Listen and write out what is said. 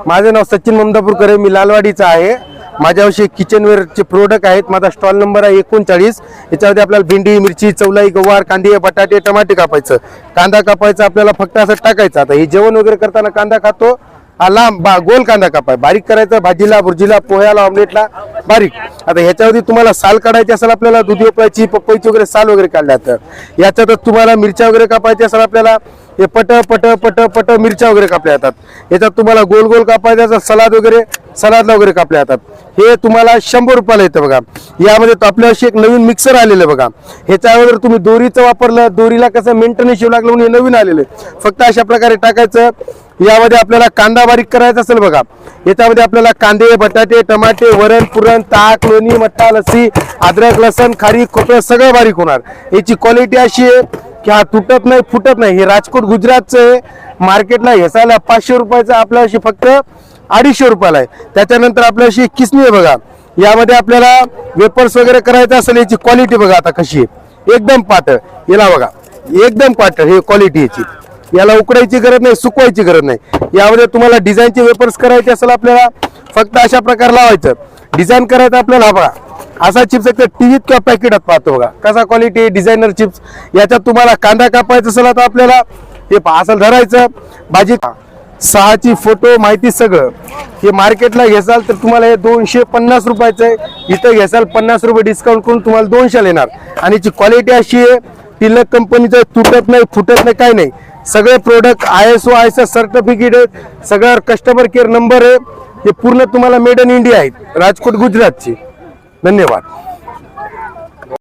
माझं नाव सचिन ममदापूरकर आहे, मी लालवाडीचा आहे। माझ्याविषयी किचनवेअरचे प्रोडक्ट आहेत। माझा स्टॉल नंबर आहे 39। याच्यामध्ये आपल्याला भेंडी, मिरची, चवलाई, गवार, कांदे, बटाटे, टमाटे कापायचं। कांदा कापायचा आपल्याला फक्त असं टाकायचं। आता हे जेवण वगैरे करताना कांदा खातो, हा लांब गोल कांदा कापाय, बारीक करायचा, भाजीला, भुर्जीला, पोह्याला, ऑमलेटला बारीक। आता ह्याच्यावरती तुम्हाला साल काढायची असेल, आपल्याला दुधी भोपळ्याची, पपईची वगैरे साल वगैरे काढल्या तर याच्यातच तुम्हाला मिरच्या वगैरे कापायची असेल, आपल्याला हे पट पट पट पट मिरच्या वगैरे कापल्या जातात। याच्यात तुम्हाला गोल गोल कापायचं असेल, सलाद वगैरे सलादला वगैरे कापल्या जातात। हे तुम्हाला 100 रुपयाला येतं बघा। यामध्ये आपल्याशी एक नवीन मिक्सर आलेलं आहे बघा। ह्याच्या अगोदर तुम्ही दोरीचं वापरलं, दोरीला कसं मेंटेनन्स शिव लागलं म्हणून हे नवीन आलेलं आहे। फक्त अशा प्रकारे टाकायचं। यामध्ये आपल्याला कांदा बारीक करायचा असेल बघा, याच्यामध्ये आपल्याला कांदे, बटाटे, टमाटे, वरण, पुरण, ताक, लोणी, मठ्ठा, लस्सी, अद्रक, लसण, खारीक, खोबरं सगळं बारीक होणार। याची क्वालिटी अशी आहे की हा तुटत नाही, फुटत नाही। हे राजकोट गुजरातचं आहे। मार्केटला हेसायला 500 रुपयाचं, आपल्याशी फक्त 250 रुपयाला आहे। त्याच्यानंतर आपल्याशी किसणी आहे बघा। यामध्ये आपल्याला वेपर्स वगैरे करायचं असेल, याची क्वालिटी बघा आता कशी आहे, एकदम पातळ। याला बघा एकदम पातळ हे क्वालिटी याची। याला उकडायची गरज नाही, सुकवायची गरज नाही। यामध्ये तुम्हाला डिझाईनचे वेपर्स करायचे असेल, आपल्याला फक्त अशा प्रकारे लावायचं। डिझाईन करायचं आपल्याला बघा, असा चिप्स एक टीव्हीत किंवा पॅकेटात पाहतो बघा कसा क्वालिटी डिझायनर चिप्स। याच्यात तुम्हाला कांदा कापायचा असेल, तर आपल्याला हे असं धरायचं, भाजी 6ची फोटो माहिती सगळं। हे मार्केटला घ्याल तर तुम्हाला हे 250 रुपयाचं आहे, इथं घ्याल 50 रुपये डिस्काउंट करून तुम्हाला 200 येणार। आणि याची क्वालिटी अशी आहे, तिलक कंपनीचं, तुटत नाही, फुटत नाही, काही नाही। सगळे प्रोडक्ट ISO ISS सर्टिफिकेट आहेत, सगळं कस्टमर केअर नंबर आहे। हे पूर्ण तुम्हाला मेड इन इंडिया आहेत, राजकोट गुजरातची। धन्यवाद।